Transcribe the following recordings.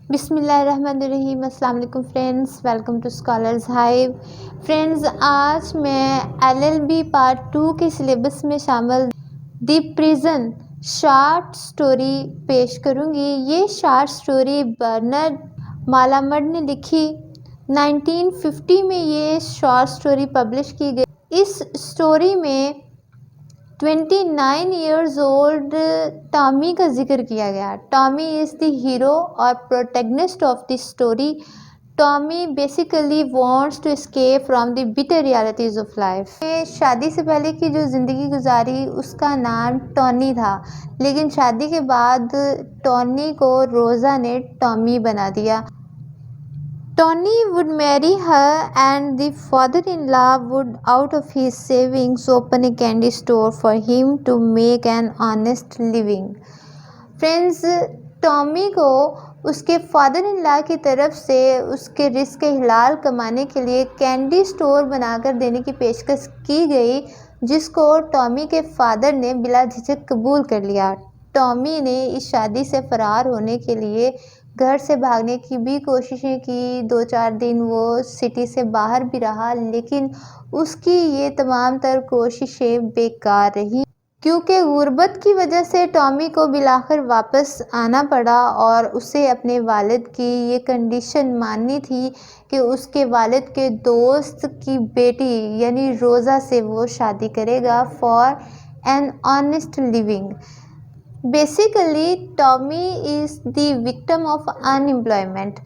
بسم اللہ الرحمن الرحیم۔ السلام علیکم friends, welcome to scholars hive. Friends, آج میں LLB پارٹ 2 کے سلیبس میں شامل دی پریزن شارٹ سٹوری پیش کروں گی۔ یہ شارٹ سٹوری برنرڈ مالامڈ نے لکھی۔ 1950 میں یہ شارٹ سٹوری پبلش کی گئی۔ اس سٹوری میں 29 ایئرز اولڈ ٹامی کا ذکر کیا گیا۔ ٹامی از دی ہیرو اور protagonist of the story. Tommy basically wants to escape from the bitter realities of life. شادی سے پہلے کی جو زندگی گزاری اس کا نام ٹونی تھا، لیکن شادی کے بعد ٹونی کو روزا نے ٹامی بنا دیا۔ Tony would marry her and the father-in-law would out of his savings open a candy store for him to make an honest living. Friends, Tommy کو اس کے فادر ان لا کی طرف سے اس کے رزق حلال کمانے کے لیے کینڈی سٹور بنا کر دینے کی پیشکش کی گئی، جس کو ٹامی کے فادر نے بلا جھجک قبول کر لیا۔ ٹامی نے اس شادی سے فرار ہونے کے لیے گھر سے بھاگنے کی بھی کوششیں کی۔ 2-4 دن وہ سٹی سے باہر بھی رہا، لیکن اس کی یہ تمام تر کوششیں بیکار رہیں، کیونکہ غربت کی وجہ سے ٹامی کو بالآخر واپس آنا پڑا اور اسے اپنے والد کی یہ کنڈیشن ماننی تھی کہ اس کے والد کے دوست کی بیٹی یعنی روزا سے وہ شادی کرے گا for an honest living. Basically Tommy is the victim of unemployment.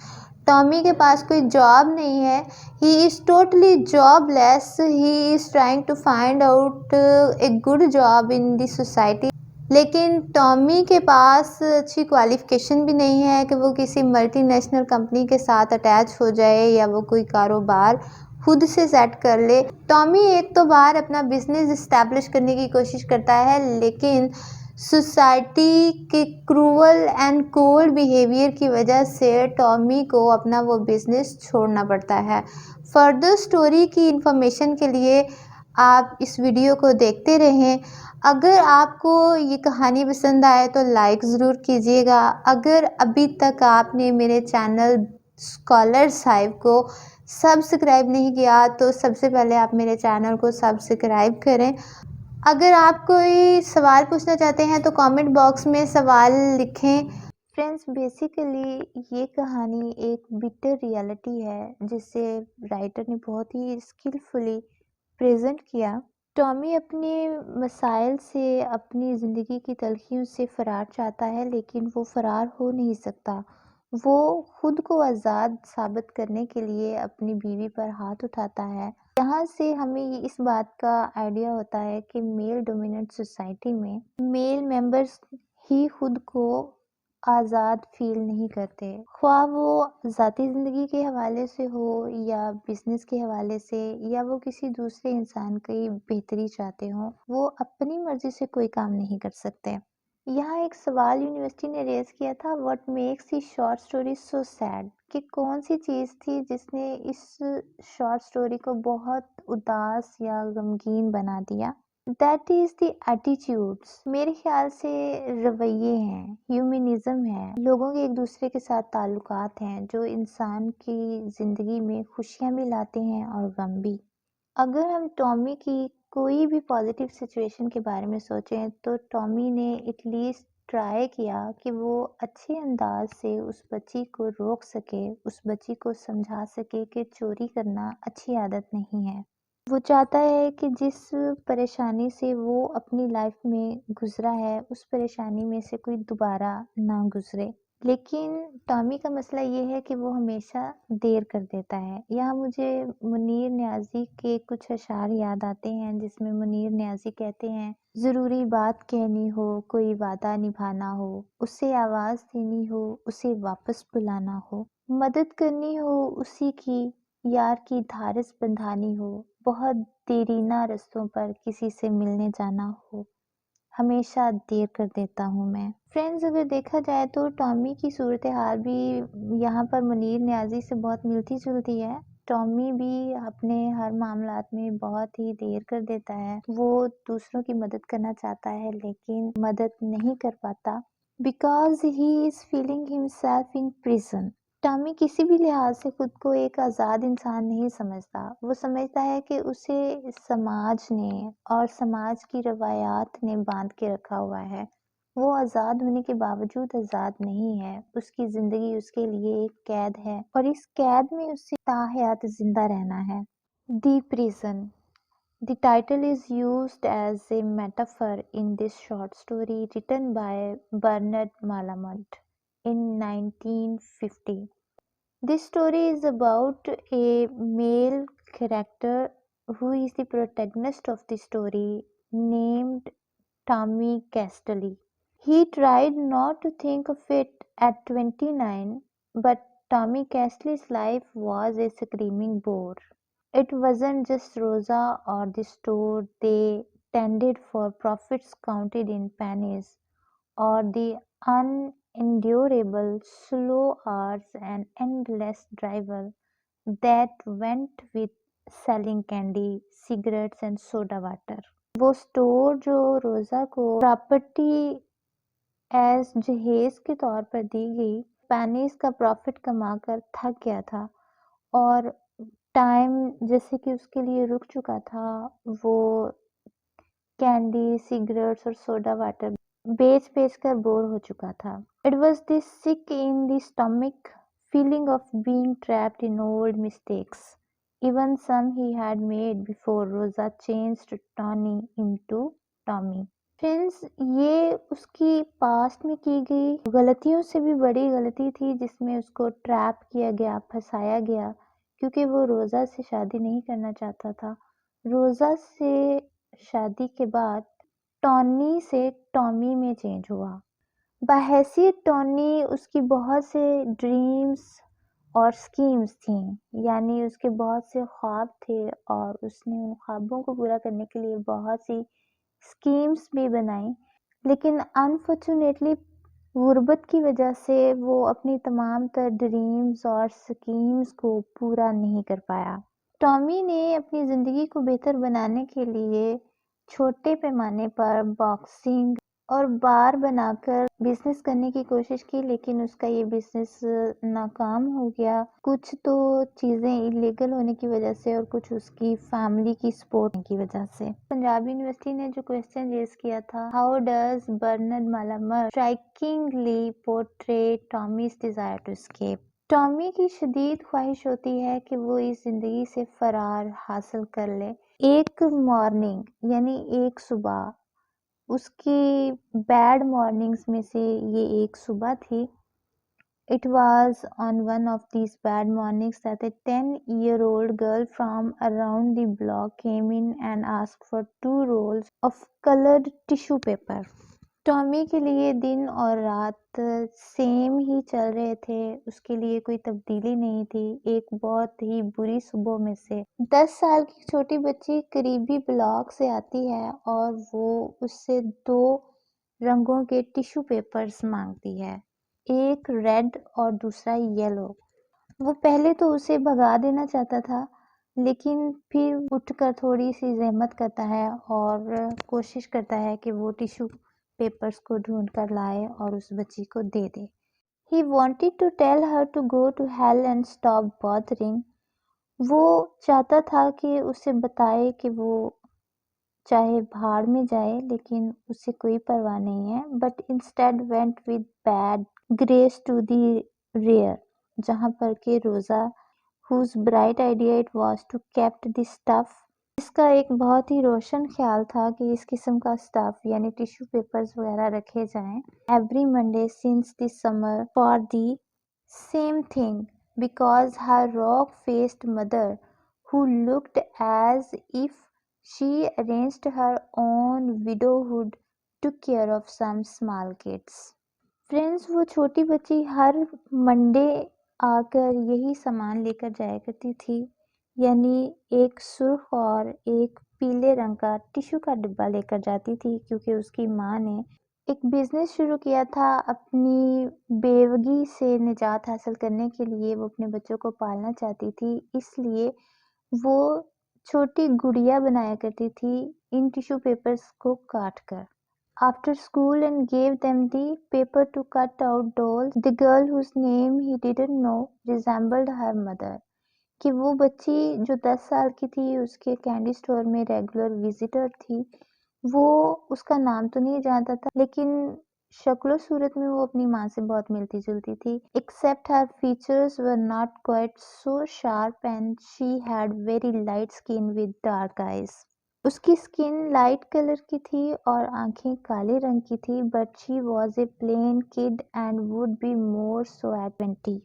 Tommy کے پاس کوئی جاب نہیں ہے۔ He is totally jobless. He is trying to find out a good job in the society, لیکن Tommy کے پاس اچھی qualification بھی نہیں ہے کہ وہ کسی ملٹی نیشنل کمپنی کے ساتھ اٹیچ ہو جائے یا وہ کوئی کاروبار خود سے سیٹ کر لے۔ ٹامی ایک تو باہر اپنا بزنس اسٹیبلش کرنے کی کوشش کرتا ہے، لیکن سوسائٹی کے کروول اینڈ کولڈ بیہیویئر کی وجہ سے ٹامی کو اپنا وہ بزنس چھوڑنا پڑتا ہے۔ فردر سٹوری کی انفارمیشن کے لیے آپ اس ویڈیو کو دیکھتے رہیں۔ اگر آپ کو یہ کہانی پسند آئے تو لائک ضرور کیجیے گا۔ اگر ابھی تک آپ نے میرے چینل اسکالرز ہائیو کو سبسکرائب نہیں کیا تو سب سے پہلے آپ میرے چینل کو سبسکرائب کریں۔ اگر آپ کوئی سوال پوچھنا چاہتے ہیں تو کامنٹ باکس میں سوال لکھیں۔ فرینڈز، بیسیکلی یہ کہانی ایک بٹر ریالٹی ہے جسے رائٹر نے بہت ہی اسکلفلی پریزنٹ کیا۔ ٹامی اپنے مسائل سے، اپنی زندگی کی تلخیوں سے فرار چاہتا ہے، لیکن وہ فرار ہو نہیں سکتا۔ وہ خود کو آزاد ثابت کرنے کے لیے اپنی بیوی پر ہاتھ اٹھاتا ہے۔ یہاں سے ہمیں اس بات کا آئیڈیا ہوتا ہے کہ میل ڈومیننٹ سوسائٹی میں میل ممبرز ہی خود کو آزاد فیل نہیں کرتے، خواہ وہ ذاتی زندگی کے حوالے سے ہو یا بزنس کے حوالے سے، یا وہ کسی دوسرے انسان کی بہتری چاہتے ہوں، وہ اپنی مرضی سے کوئی کام نہیں کر سکتے۔ یہاں ایک سوال یونیورسٹی نے ریز کیا تھا، what makes the short story so sad, کہ کون سی چیز تھی جس نے اس شارٹ اسٹوری کو بہت اداس یا غمگین بنا دیا؟ That is the attitudes. میرے خیال سے رویے ہیں، ہیومنزم ہے، لوگوں کے ایک دوسرے کے ساتھ تعلقات ہیں جو انسان کی زندگی میں خوشیاں بھی لاتے ہیں اور غم بھی۔ اگر ہم ٹامی کی کوئی بھی پازیٹیو سچویشن کے بارے میں سوچیں تو ٹامی نے ایٹ لیسٹ ٹرائی کیا کہ وہ اچھے انداز سے اس بچی کو روک سکے، اس بچی کو سمجھا سکے کہ چوری کرنا اچھی عادت نہیں ہے۔ وہ چاہتا ہے کہ جس پریشانی سے وہ اپنی لائف میں گزرا ہے اس پریشانی میں سے کوئی دوبارہ نہ گزرے، لیکن ٹامی کا مسئلہ یہ ہے کہ وہ ہمیشہ دیر کر دیتا ہے۔ یہاں مجھے منیر نیازی کے کچھ اشعار یاد آتے ہیں جس میں منیر نیازی کہتے ہیں، ضروری بات کہنی ہو، کوئی وعدہ نبھانا ہو، اسے آواز دینی ہو، اسے واپس بلانا ہو، مدد کرنی ہو اسی کی، یار کی دھارس بندھانی ہو، بہت دیرینہ رستوں پر کسی سے ملنے جانا ہو، ہمیشہ دیر کر دیتا ہوں میں۔ فرینڈز، اگر دیکھا جائے تو ٹامی کی صورتحال بھی یہاں پر منیر نیازی سے بہت ملتی جلتی ہے۔ ٹامی بھی اپنے ہر معاملات میں بہت ہی دیر کر دیتا ہے۔ وہ دوسروں کی مدد کرنا چاہتا ہے لیکن مدد نہیں کر پاتا۔ because he is feeling himself in prison. Tommy کسی بھی لحاظ سے خود کو ایک آزاد انسان نہیں سمجھتا. وہ سمجھتا ہے کہ اسے سماج نے اور سماج کی روایات نے باندھ کے رکھا ہوا ہے. وہ آزاد ہونے کے باوجود آزاد نہیں ہے. اس کی زندگی اس کے لیے ایک قید ہے اور اس قید میں اسے تاحیات زندہ رہنا ہے. دی prison. The title is used as a metaphor in this short story written by Bernard Malamud in 1950. This story is about a male character who is the protagonist of the story, named Tommy Castelli. He tried not to think of it at 29, but Tommy Castelli's life was a screaming bore. It wasn't just Rosa or the store they tended for profits counted in pennies, or the unendurable slow hours and endless drivel that went with selling candy, cigarettes and soda water. وہ store جو روزا کو property as جہیز کے طور پر دی گئی، pennies کا profit کما کر تھک گیا تھا اور ٹائم جیسے کہ اس کے لیے رک چکا تھا. وہ کینڈی، سگریٹس اور سوڈا واٹر بیچ بیچ کر بور ہو چکا تھا. It was the sick in the stomach feeling of being trapped in old mistakes, even some he had made before Rosa changed Tony into Tommy. Friends, یہ اس کی پاسٹ میں کی گئی غلطیوں سے بھی بڑی غلطی تھی جس میں اس کو ٹریپ کیا گیا، پھنسایا گیا، کیونکہ وہ روزا سے شادی نہیں کرنا چاہتا تھا. روزا سے شادی کے بعد ٹانی سے ٹامی میں چینج ہوا. بحیثیت ٹانی اس کی بہت سے ڈریمز اور سکیمز تھیں، یعنی اس کے بہت سے خواب تھے اور اس نے ان خوابوں کو پورا کرنے کے لیے بہت سی سکیمز بھی بنائیں، لیکن انفارچونیٹلی غربت کی وجہ سے وہ اپنی تمام تر ڈریمز اور سکیمز کو پورا نہیں کر پایا. ٹامی نے اپنی زندگی کو بہتر بنانے کے لیے چھوٹے پیمانے پر باکسنگ اور بار بنا کر بزنس کرنے کی کوشش کی، لیکن اس کا یہ بزنس ناکام ہو گیا. کچھ تو چیزیں انلیگل ہونے کی وجہ سے اور کچھ اس کی فیملی کی سپورٹ کی وجہ سے. پنجاب یونیورسٹی نے جو کویسچن ریز کیا تھا، how does Bernard Malamud strikingly portray Tommy's desire to escape. Tommy کی شدید خواہش ہوتی ہے کہ وہ اس زندگی سے فرار حاصل کر لے. ایک مارننگ یعنی ایک صبح، اس کی بیڈ مارننگز میں سے یہ ایک صبح تھی. It was on one of these bad mornings that a 10-year-old girl from around the block came in and asked for 2 rolls of colored tissue paper. Tommy کے لیے دن اور رات سیم ہی چل رہے تھے، اس کے لیے کوئی تبدیلی نہیں تھی. ایک بہت ہی بری صبح میں سے 10 سال کی چھوٹی بچی قریبی بلاک سے آتی ہے اور وہ اس سے 2 رنگوں کے ٹیشو پیپرز مانگتی ہے، ایک ریڈ اور دوسرا یلو. وہ پہلے تو اسے بھگا دینا چاہتا تھا، لیکن پھر اٹھ کر تھوڑی سی زحمت کرتا ہے اور کوشش کرتا ہے کہ وہ ٹیشو پیپرز کو ڈھونڈ کر لائے اور اس بچی کو دے دے. He wanted to tell her to go to hell and stop bothering. وہ چاہتا تھا کہ اسے بتائے کہ وہ چاہے بھاڑ میں جائے لیکن اسے کوئی پرواہ نہیں ہے. But instead went with bad grace to the rear. جہاں پر کہ روزا whose bright idea it was to kept the stuff، اس کا ایک بہت ہی روشن خیال تھا کہ اس قسم کا اسٹف یعنی ٹیشو پیپرز وغیرہ رکھے جائیں. Every Monday since the summer for the same thing, because her rock-faced mother, who looked as if she arranged her own widowhood, took care of some small kids. Friends, وہ چھوٹی بچی ہر Monday آ کر یہی سامان لے کر جایا کرتی تھی، یعنی ایک سرخ اور ایک پیلے رنگ کا ٹیشو کا ڈبہ لے کر جاتی تھی، کیونکہ اس کی ماں نے ایک بزنس شروع کیا تھا. اپنی بیوگی سے نجات حاصل کرنے کے لیے وہ اپنے بچوں کو پالنا چاہتی تھی، اس لیے وہ چھوٹی گڑیا بنایا کرتی تھی ان ٹیشو پیپرز کو کاٹ کر. after school and gave them the paper to cut out dolls. The girl whose name he didn't know resembled her mother. کہ وہ بچی جو 10 سال کی تھی اس کے کینڈی اسٹور میں ریگولر وزٹر تھی، وہ اس کا نام تو نہیں جانتا تھا لیکن شکل و صورت میں وہ اپنی ماں سے بہت ملتی جلتی تھی. Except her features were not quite so sharp and she had very light skin with dark eyes. اس کی اسکن لائٹ کلر کی تھی اور آنکھیں کالے رنگ کی تھی. But she was a plain kid and would be more so at 20.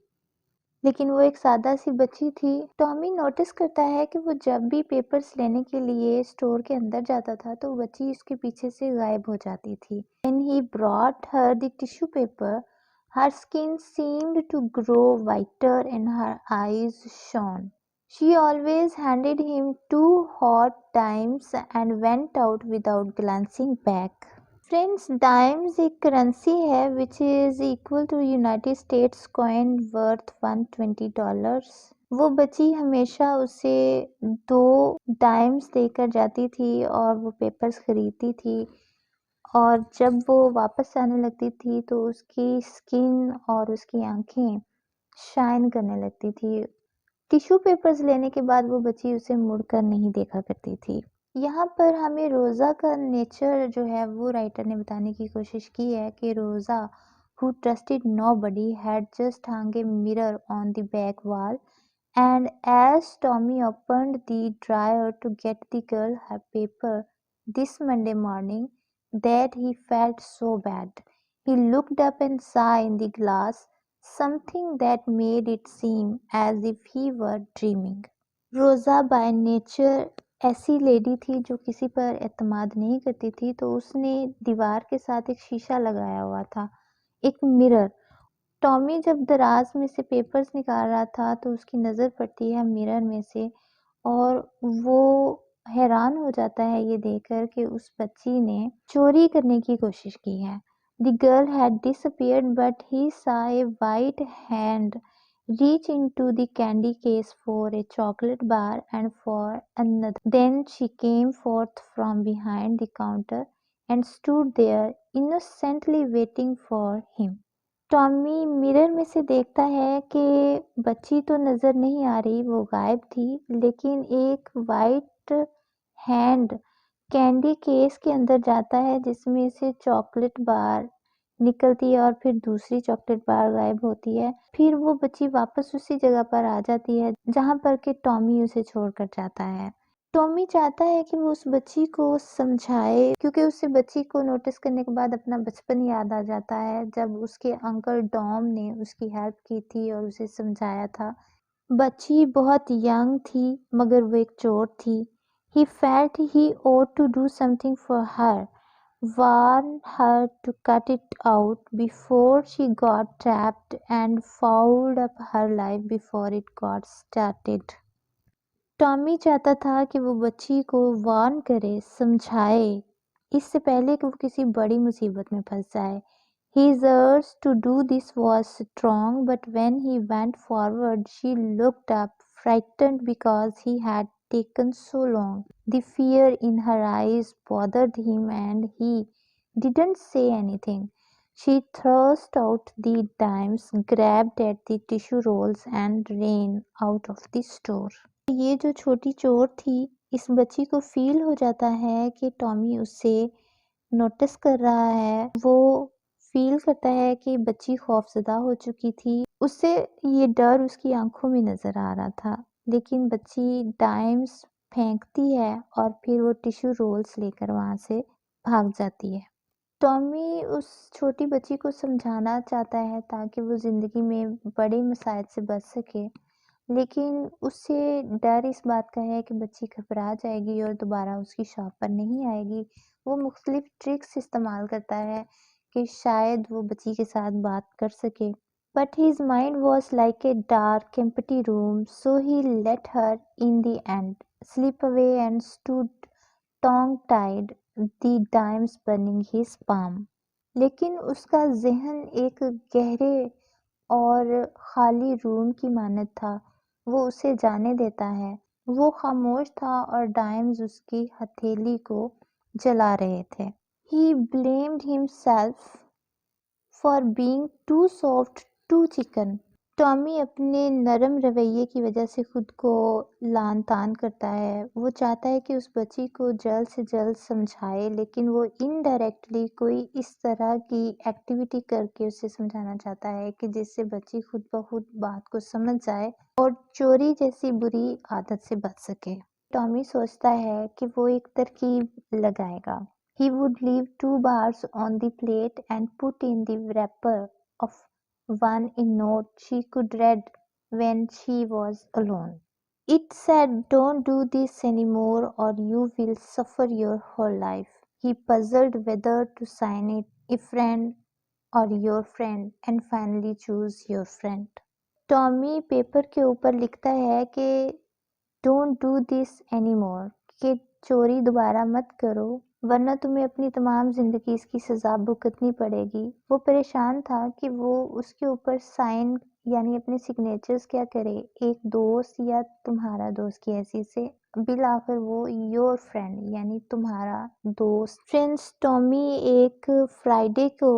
لیکن وہ ایک سادہ سی بچی تھی. ٹامی نوٹس کرتا ہے کہ وہ جب بھی پیپرز لینے کے لیے اسٹور کے اندر جاتا تھا تو وہ بچی اس کے پیچھے سے غائب ہو جاتی تھی. When he brought her the tissue paper, her skin seemed to grow whiter and her eyes shone. She always handed him 2 hot dimes and went out without glancing back. Friends dimes ایک currency ہے which is equal to United States coin worth $120. وہ بچی ہمیشہ اسے 2 ڈائمز دے کر جاتی تھی اور وہ پیپرز خریدتی تھی اور جب وہ واپس آنے لگتی تھی تو اس کی اسکن اور اس کی آنکھیں شائن کرنے لگتی تھی. ٹیشو پیپرز لینے کے بعد وہ بچی اسے مڑ کر نہیں دیکھا کرتی تھی. یہاں پر ہمیں روزہ کا نیچر جو ہے وہ رائٹر نے بتانے کی کوشش کی ہے کہ روزہ who trusted nobody had just hung a mirror on the back wall, and as Tommy opened the drawer to get the girl her paper this Monday morning that he felt so bad. He looked up and saw in the glass something that made it seem as if he were dreaming. روزہ by nature ایسی lady تھی جو کسی پر اعتماد نہیں کرتی تھی، تو اس نے دیوار کے ساتھ ایک شیشہ لگایا ہوا تھا، ایک مرر. ٹامی جب دراز میں سے پیپرز نکال رہا تھا تو اس کی نظر پڑتی ہے مرر میں سے اور وہ حیران ہو جاتا ہے یہ دیکھ کر کہ اس بچی نے چوری کرنے کی کوشش کی ہے. The girl had disappeared, but he saw a white hand reach into the candy case for a chocolate bar and for another. Then she came forth from behind the counter and stood there innocently waiting for him. Tommy mirror میں سے دیکھتا ہے کہ بچی تو نظر نہیں آ رہی، وہ غائب تھی، لیکن ایک وائٹ ہینڈ کینڈی کیس کے اندر جاتا ہے جس میں سے چاکلیٹ بار نکلتی ہے اور پھر دوسری چاکلیٹ بار غائب ہوتی ہے. پھر وہ بچی واپس اسی جگہ پر آ جاتی ہے جہاں پر کہ ٹامی اسے چھوڑ کر جاتا ہے. ٹامی چاہتا ہے کہ وہ اس بچی کو سمجھائے کیونکہ اسے بچی کو نوٹس کرنے کے بعد اپنا بچپن یاد آ جاتا ہے جب اس کے انکل ڈوم نے اس کی ہیلپ کی تھی اور اسے سمجھایا تھا. بچی بہت ینگ تھی مگر وہ ایک چور تھی. He felt he ought to do something for her, warn her to cut it out before she got trapped and fouled up her life before it got started. Tommy چاہتا تھا کہ وہ بچی کو وارن کرے، سمجھائے اس سے پہلے کہ وہ کسی بڑی مصیبت میں پھنس جائے. His urge to do this was strong, but when he went forward, she looked up, frightened because he had taken so long. The fear in her eyes bothered him and he didn't say anything. She thrust out the dimes, grabbed at the tissue rolls and ran out of the store. یہ جو چھوٹی چور تھی اس بچی کو فیل ہو جاتا ہے کہ ٹامی اسے نوٹس کر رہا ہے. وہ فیل کرتا ہے کہ بچی خوفزدہ ہو چکی تھی، اسے یہ ڈر اس کی آنکھوں میں نظر آ رہا تھا. لیکن بچی ڈائمز پھینکتی ہے اور پھر وہ ٹیشو رولز لے کر وہاں سے بھاگ جاتی ہے. ٹامی اس چھوٹی بچی کو سمجھانا چاہتا ہے تاکہ وہ زندگی میں بڑے مسائل سے بچ سکے، لیکن اس سے ڈر اس بات کا ہے کہ بچی گھبرا جائے گی اور دوبارہ اس کی شاپ پر نہیں آئے گی. وہ مختلف ٹرکس استعمال کرتا ہے کہ شاید وہ بچی کے ساتھ بات کر سکے. But his mind was like a dark, empty room, so he let her in the end slip away and stood tongue-tied, the dimes burning his palm. لیکن اس کا ذہن ایک گہرے اور خالی روم کی مانند تھا. وہ اسے جانے دیتا ہے. وہ خاموش تھا اور ڈائمز اس کی ہتھیلی کو جلا رہے تھے. He blamed himself for being too soft, too chicken. Tommy اپنے نرم رویے کی وجہ سے خود کو لعن طعن کرتا ہے. وہ چاہتا ہے کہ اس بچی کو جلد سے جلد سمجھائے، لیکن وہ انڈائریکٹلی کوئی اس طرح کی ایکٹیویٹی کر کے اسے سمجھانا چاہتا ہے کہ جس سے بچی خود بخود بات کو سمجھ جائے اور چوری جیسی بری عادت سے بچ سکے. ٹامی سوچتا ہے کہ وہ ایک ترکیب لگائے گا. He would leave 2 bars on the plate and put in the wrapper of one a note she could read when she was alone. It said, "Don't do this anymore or you will suffer your whole life." He puzzled whether to sign it, "A friend" or "Your friend," and finally choose "Your friend." Tommy paper کے اوپر لکھتا ہے کہ don't do this any more, کہ چوری دوبارہ مت کرو ورنہ تمہیں اپنی تمام زندگی اس کی سزا بھگتنی پڑے گی. وہ پریشان تھا کہ وہ اس کے اوپر سائن یعنی اپنے سگنیچرز کیا کرے ایک دوست یا تمہارا دوست کی حیثیت سے. بالآخر وہ یور فرینڈ یعنی تمہارا دوست. فرینڈز، ٹامی ایک فرائیڈے کو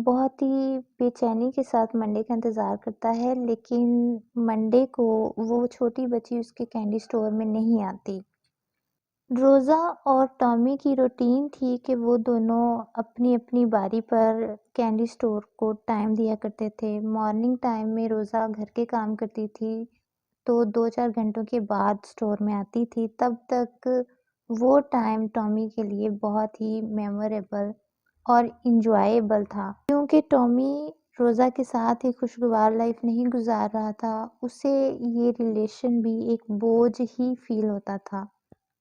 بہت ہی بے چینی کے ساتھ منڈے کا انتظار کرتا ہے، لیکن منڈے کو وہ چھوٹی بچی اس کے کینڈی اسٹور میں نہیں آتی. روزا اور ٹامی کی روٹین تھی کہ وہ دونوں اپنی اپنی باری پر کینڈی اسٹور کو ٹائم دیا کرتے تھے. مارننگ ٹائم میں روزا گھر کے کام کرتی تھی تو 2-4 گھنٹوں کے بعد اسٹور میں آتی تھی. تب تک وہ ٹائم ٹامی کے لیے بہت ہی میموریبل اور انجوائیبل تھا، کیونکہ ٹامی روزا کے ساتھ ایک خوشگوار لائف نہیں گزار رہا تھا. اسے یہ ریلیشن بھی ایک بوجھ ہی فیل ہوتا تھا.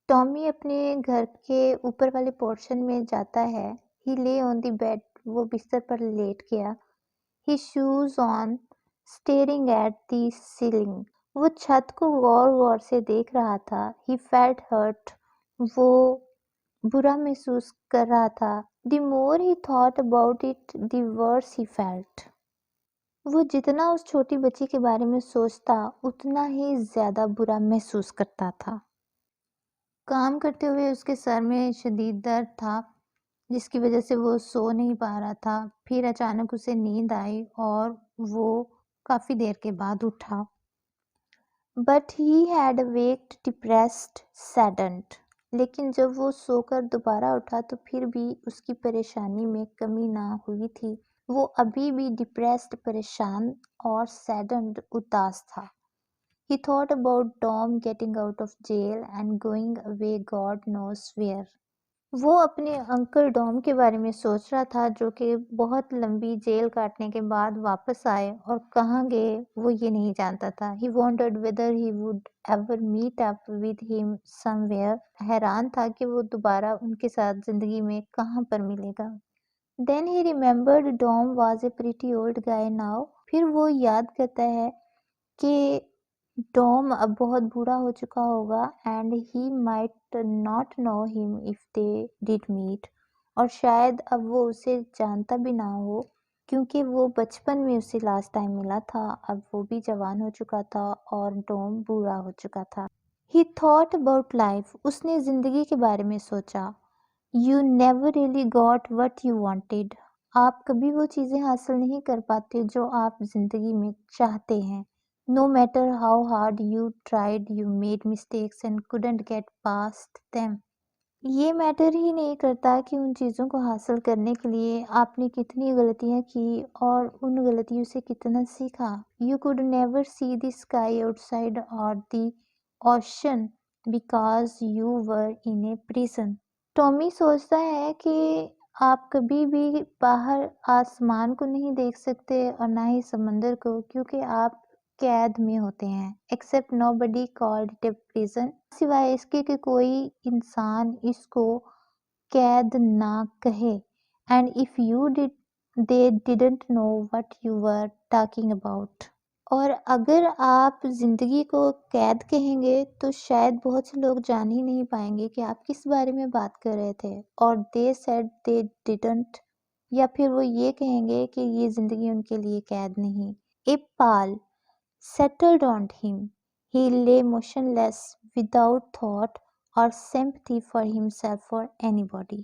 ٹامی اپنے گھر کے اوپر والے پورشن میں جاتا ہے. ہی لے آن دی بیڈ، وہ بستر پر لیٹ گیا. He shows on staring at the ceiling, وہ چھت کو غور غور سے دیکھ رہا تھا. ہی فیلٹ ہرٹ، وہ برا محسوس کر رہا تھا. The more he thought about it the worse he felt, وہ جتنا اس چھوٹی بچی کے بارے میں سوچتا اتنا ہی زیادہ برا محسوس کرتا تھا. کام کرتے ہوئے اس کے سر میں شدید درد تھا جس کی وجہ سے وہ سو نہیں پا رہا تھا. پھر اچانک اسے نیند آئی اور وہ کافی دیر کے بعد اٹھا. But he had awaked depressed, saddened. لیکن جب وہ سو کر دوبارہ اٹھا تو پھر بھی اس کی پریشانی میں کمی نہ ہوئی تھی. وہ ابھی بھی ڈپریسڈ، پریشان اور saddened، اداس تھا. He thought about Tom getting out of jail and going away God knows where. وہ اپنے انکل ڈوم کے بارے میں سوچ رہا تھا جو کہ بہت لمبی جیل کاٹنے کے بعد واپس آئے اور کہاں گئے وہ یہ نہیں جانتا تھا. He wondered whether he would ever meet up with him somewhere. حیران تھا کہ وہ دوبارہ ان کے ساتھ زندگی میں کہاں پر ملے گا. Then he remembered Dom was a pretty old guy now. پھر وہ یاد کرتا ہے کہ ڈوم اب بہت بوڑھا ہو چکا ہوگا. And he might not know him if they ڈڈ meat, اور شاید اب وہ اسے جانتا بھی نہ ہو کیونکہ وہ بچپن میں اسے لاسٹ ٹائم ملا تھا. اب وہ بھی جوان ہو چکا تھا اور ڈوم بوڑھا ہو چکا تھا. ہی تھاٹ اباؤٹ لائف، اس نے زندگی کے بارے میں سوچا. You never really got what you wanted, آپ کبھی وہ چیزیں حاصل نہیں کر پاتے جو آپ زندگی میں چاہتے ہیں. No matter how hard you tried, you made mistakes and couldn't get past them. یہ میٹر ہی نہیں کرتا کہ ان چیزوں کو حاصل کرنے کے لیے آپ نے کتنی غلطیاں کی اور ان غلطیوں سے کتنا سیکھا. You could never see the sky outside or the ocean because you were in a prison. Tommy سوچتا ہے کہ آپ کبھی بھی باہر آسمان کو نہیں دیکھ سکتے اور نہ ہی سمندر کو کیونکہ آپ قید میں ہوتے ہیں. Except nobody called it a prison, سوائے اس کے کہ کوئی انسان اس کو قید نہ کہے. And if you did they didn't know what you were talking about, اور اگر آپ زندگی کو قید کہیں گے تو شاید بہت سے لوگ جان ہی نہیں پائیں گے کہ آپ کس بارے میں بات کر رہے تھے. اور دے سیڈ دے ڈڈنٹ، یا پھر وہ یہ کہیں گے کہ یہ زندگی ان کے لیے قید نہیں. اے پال settled on him. He lay motionless without thought or sympathy for himself or anybody.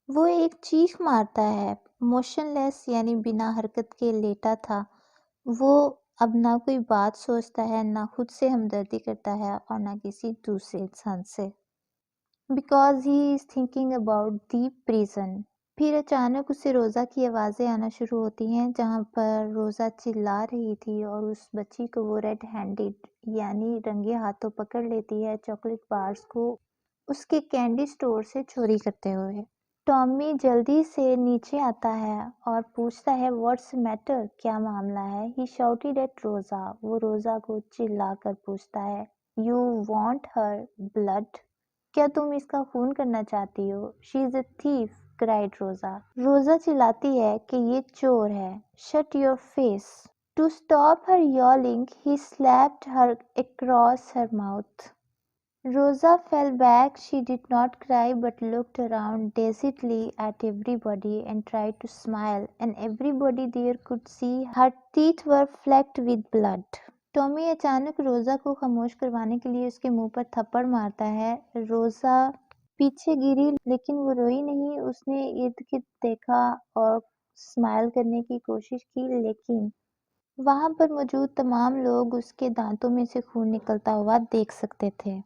وہ ایک چیخ مارتا ہے، موشن لیس یعنی بنا حرکت کے لیٹا تھا۔ وہ اب نہ کوئی بات سوچتا ہے، نہ خود سے ہمدردی کرتا ہے اور نہ کسی دوسرے انسان سے۔ Because he is thinking about the prison. پھر اچانک اسے روزہ کی آوازیں آنا شروع ہوتی ہیں، جہاں پر روزہ چلا رہی تھی اور اس بچی کو وہ ریڈ ہینڈڈ یعنی رنگے ہاتھوں پکڑ لیتی ہے، چاکلیٹ بارز کو اس کے کینڈی سٹور سے چوری کرتے ہوئے۔ ٹامی جلدی سے نیچے آتا ہے اور پوچھتا ہے واٹس میٹر، کیا معاملہ ہے؟ ہی شاؤٹڈ ایٹ روزہ، وہ روزہ کو چلا کر پوچھتا ہے یو وانٹ ہر بلڈ، کیا تم اس کا خون کرنا چاہتی ہو؟ شی از اے تھیف کرائڈ روزہ، روزہ چلاتی ہے کہ یہ چور ہے۔ Shut your face. To stop her yelling he slapped her across her mouth. Rosa fell back. She did not cry but looked around dazedly at everybody and tried to smile, and everybody there could see her teeth were flecked with blood. Tommy اچانک روزہ کو خاموش کروانے کے لیے اس کے منہ پر تھپڑ مارتا ہے۔ روزہ پیچھے گری لیکن وہ روئی نہیں۔ اس نے ارد گرد دیکھا اور اسمائل کرنے کی کوشش کی، لیکن وہاں پر موجود تمام لوگ اس کے دانتوں میں سے خون نکلتا ہوا دیکھ سکتے تھے۔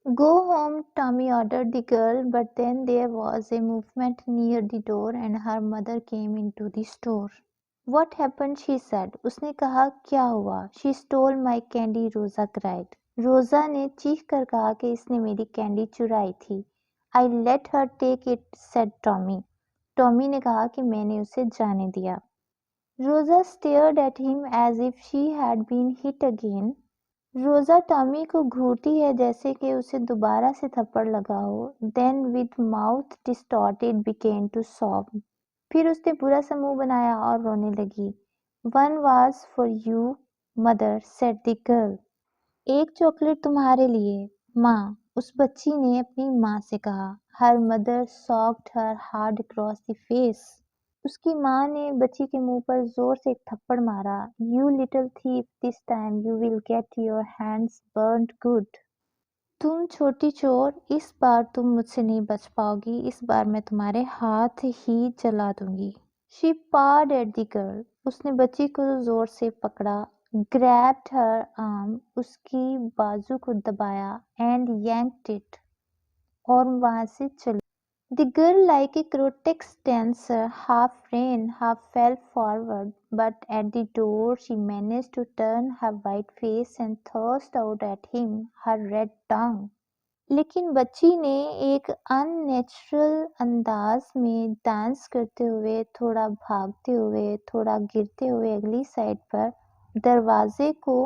Go home, Tommy ordered the girl, but then there was a movement near the door and her mother came into the store. What happened? She said. اس نے کہا کیا ہوا؟ She stole my candy, Rosa cried. روزا نے چیخ کر کہا کہ اس نے میری کینڈی چرائی تھی۔ I let her take it, said Tommy. Tommy نے کہا کہ میں نے اسے جانے دیا۔ Rosa stared at him as if she had been hit again. روزہ ٹامی کو گھورتی ہے جیسے کہ اسے دوبارہ سے تھپڑ لگا ہو۔ Then with mouth distorted began to sob. پھر اس نے برا سا منہ بنایا اور رونے لگی۔ One was for you, mother, said the girl. ایک چاکلیٹ تمہارے لیے، ماں، اس بچی نے اپنی ماں سے کہا۔ Her mother socked her hard across the face. اس کی ماں نے بچی کے منہ پر زور سے ایک تھپڑ مارا۔ You little thief, this time you will get your hands burnt good. تم چھوٹی چور، اس بار تم مجھ سے نہیں بچ پاؤ گی، اس بار میں تمہارے ہاتھ ہی جلا دوں گی۔ She pawed at the girl. اس نے بچی کو زور سے پکڑا۔ Grabbed her arm. اس کی بازو کو دبایا۔ And yanked it. اور وہاں سے چلی۔ The girl, like a grotesque dancer, half ran, half fell forward, but at the door she managed to turn her white face and thrust out at him her red tongue. لیکن بچی نے ایک ان natural انداز میں dance کرتے ہوئے، تھوڑا بھاگتے ہوئے، تھوڑا گرتے ہوئے اگلی سائڈ پر دروازے کو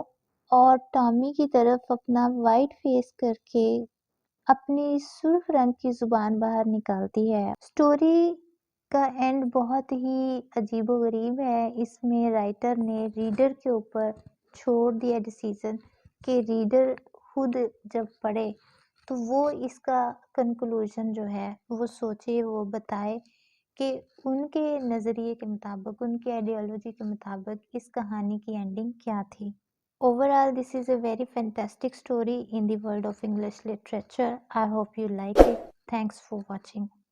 اور ٹامی کی طرف اپنا وائٹ فیس کر کے اپنی سرخ رنگ کی زبان باہر نکالتی ہے۔ سٹوری کا اینڈ بہت ہی عجیب و غریب ہے۔ اس میں رائٹر نے ریڈر کے اوپر چھوڑ دیا ڈیسیزن کہ ریڈر خود جب پڑھے تو وہ اس کا کنکلوژن جو ہے وہ سوچے، وہ بتائے کہ ان کے نظریے کے مطابق، ان کے آئیڈیالوجی کے مطابق اس کہانی کی اینڈنگ کیا تھی۔ Overall, this is a very fantastic story in the world of English literature. I hope you like it. Thanks for watching.